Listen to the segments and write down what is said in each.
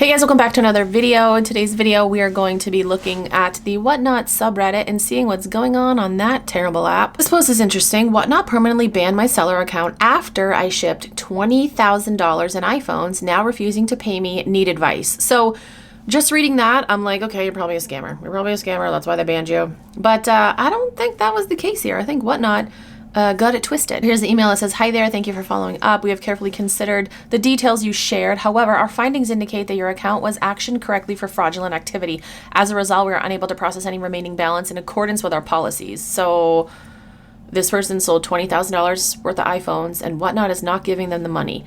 Hey guys, welcome back to another video. In today's video, we are going to be looking at the Whatnot subreddit and seeing what's going on that terrible app. This post is interesting. Whatnot permanently banned my seller account after I shipped $20,000 in iPhones, now refusing to pay me, need advice. So just reading that, I'm like, okay, you're probably a scammer. You're probably a scammer, that's why they banned you. But I don't think that was the case here. I think Whatnot got it twisted. Here's the email that says, "Hi there, thank you for following up. We have carefully considered the details you shared. However, our findings indicate that your account was actioned correctly for fraudulent activity. As a result, we are unable to process any remaining balance in accordance with our policies." So this person sold $20,000 worth of iPhones and Whatnot is not giving them the money.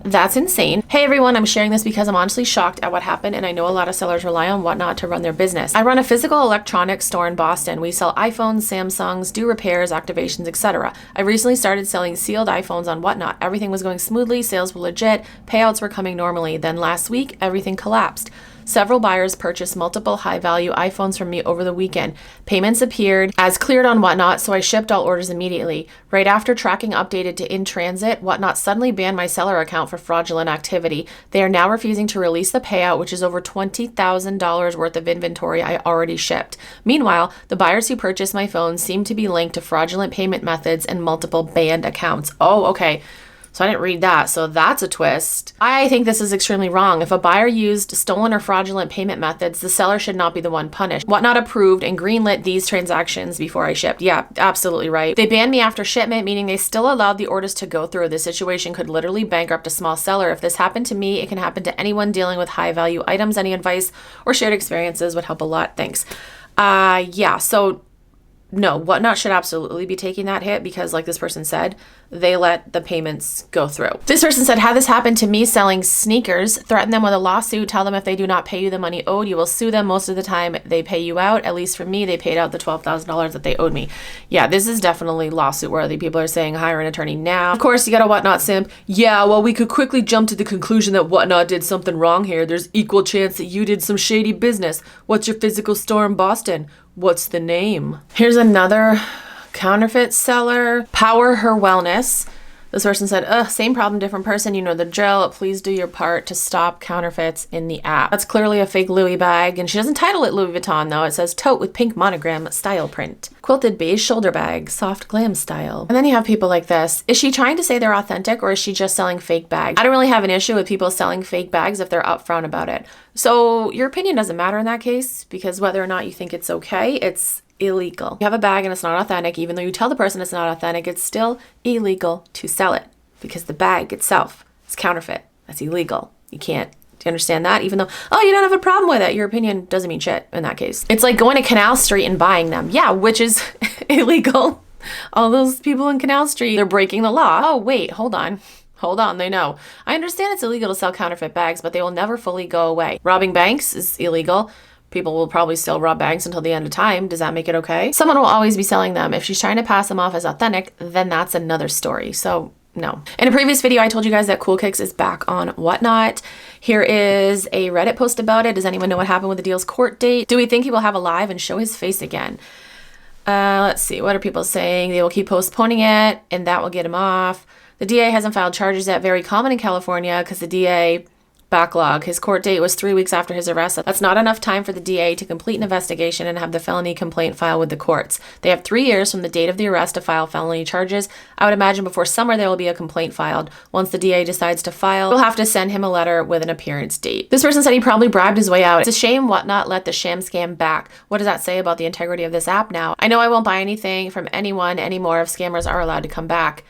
That's insane. Hey everyone, I'm sharing this because I'm honestly shocked at what happened, and I know a lot of sellers rely on Whatnot to run their business. I run a physical electronics store in Boston. We sell iPhones, Samsungs, do repairs, activations, etc. I recently started selling sealed iPhones on Whatnot. Everything was going smoothly, sales were legit, payouts were coming normally. Then last week, everything collapsed. Several buyers purchased multiple high-value iPhones from me over the weekend. Payments appeared as cleared on Whatnot, so I shipped all orders immediately. Right after tracking updated to in transit, Whatnot suddenly banned my seller account for fraudulent activity. They are now refusing to release the payout, which is over $20,000 worth of inventory I already shipped. Meanwhile, the buyers who purchased my phone seem to be linked to fraudulent payment methods and multiple banned accounts. Oh, okay. So I didn't read that, so that's a twist. I think this is extremely wrong. If a buyer used stolen or fraudulent payment methods, the seller should not be the one punished. Whatnot approved and greenlit these transactions before I shipped. Yeah, absolutely right. They banned me after shipment, meaning they still allowed the orders to go through. This situation could literally bankrupt a small seller. If this happened to me, it can happen to anyone dealing with high value items. Any advice or shared experiences would help a lot. Thanks. Yeah, so no, Whatnot should absolutely be taking that hit because, like this person said, they let the payments go through. This person said, "Had this happened to me selling sneakers, threaten them with a lawsuit, tell them if they do not pay you the money owed, you will sue them. Most of the time, they pay you out. At least for me, they paid out the $12,000 that they owed me." Yeah, this is definitely lawsuit worthy. People are saying hire an attorney now. Of course, you got a Whatnot simp. "Yeah, well, we could quickly jump to the conclusion that Whatnot did something wrong here. There's equal chance that you did some shady business. What's your physical store in Boston? What's the name?" Here's another counterfeit seller. Power Her Wellness. This person said, "Ugh, same problem, different person. You know the drill. Please do your part to stop counterfeits in the app." That's clearly a fake Louis bag, and she doesn't title it Louis Vuitton though. It says tote with pink monogram, style print. Quilted beige shoulder bag, soft glam style. And then you have people like this. Is she trying to say they're authentic, or is she just selling fake bags? I don't really have an issue with people selling fake bags if they're upfront about it. So your opinion doesn't matter in that case, because whether or not you think it's okay, it's illegal. You have a bag and it's not authentic, even though you tell the person it's not authentic, it's still illegal to sell it because the bag itself is counterfeit. That's illegal. You can't. Do you understand that? Even though, oh, you don't have a problem with it, your opinion doesn't mean shit in that case. It's like going to Canal Street and buying them. Yeah, which is illegal. All those people in Canal Street, they're breaking the law. Oh, wait, hold on. Hold on, they know. I understand it's illegal to sell counterfeit bags, but they will never fully go away. Robbing banks is illegal. People will probably still rob banks until the end of time. Does that make it okay? Someone will always be selling them. If she's trying to pass them off as authentic, then that's another story. So no. In a previous video, I told you guys that Cool Kicks is back on Whatnot. Here is a Reddit post about it. Does anyone know what happened with the deal's court date? Do we think he will have a live and show his face again? Let's see. What are people saying? They will keep postponing it and that will get him off. The DA hasn't filed charges yet. Very common in California because the DA backlog. His court date was 3 weeks after his arrest. That's not enough time for the DA to complete an investigation and have the felony complaint filed with the courts. They have 3 years from the date of the arrest to file felony charges. I would imagine before summer there will be a complaint filed. Once the DA decides to file, we'll have to send him a letter with an appearance date. This person said he probably bribed his way out. It's a shame Whatnot let the sham scam back. What does that say about the integrity of this app now? I know I won't buy anything from anyone anymore if scammers are allowed to come back.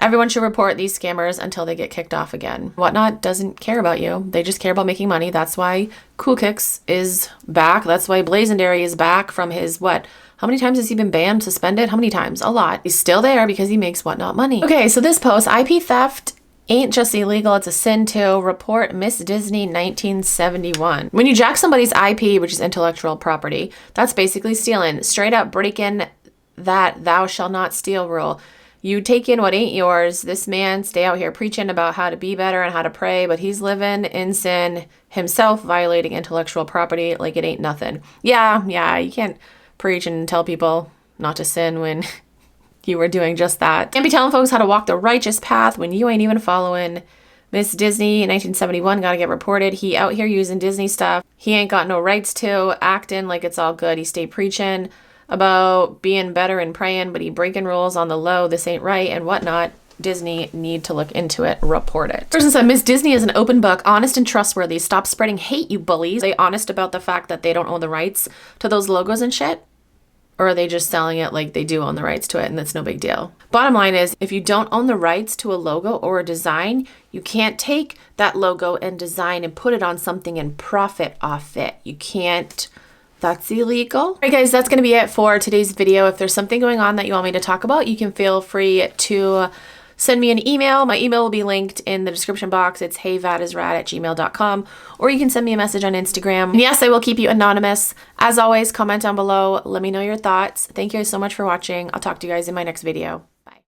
Everyone should report these scammers until they get kicked off again. Whatnot doesn't care about you. They just care about making money. That's why Cool Kicks is back. That's why Blazendary is back from his, what? How many times has he been banned, suspended? How many times? A lot. He's still there because he makes Whatnot money. Okay, so this post, IP theft ain't just illegal, it's a sin too. Report Miss Disney 1971. When you jack somebody's IP, which is intellectual property, that's basically stealing. Straight up breaking that thou shall not steal rule. You take in what ain't yours. This man stay out here preaching about how to be better and how to pray, but he's living in sin himself, violating intellectual property like it ain't nothing. Yeah, you can't preach and tell people not to sin when you were doing just that. Can't be telling folks how to walk the righteous path when you ain't even following Miss Disney, 1971, gotta get reported. He out here using Disney stuff. He ain't got no rights to, acting like it's all good. He stay preaching about being better and praying, but he breaking rules on the low. This ain't right and whatnot. Disney need to look into it, report it. Person said, Miss Disney is an open book, honest and trustworthy. Stop spreading hate, you bullies. Are they honest about the fact that they don't own the rights to those logos and shit? Or are they just selling it like they do own the rights to it and that's no big deal? Bottom line is, if you don't own the rights to a logo or a design, you can't take that logo and design and put it on something and profit off it. You can't. That's illegal. All right, guys, that's going to be it for today's video. If there's something going on that you want me to talk about, you can feel free to send me an email. My email will be linked in the description box. It's heyvadisrad@gmail.com, or you can send me a message on Instagram. And yes, I will keep you anonymous. As always, comment down below. Let me know your thoughts. Thank you guys so much for watching. I'll talk to you guys in my next video.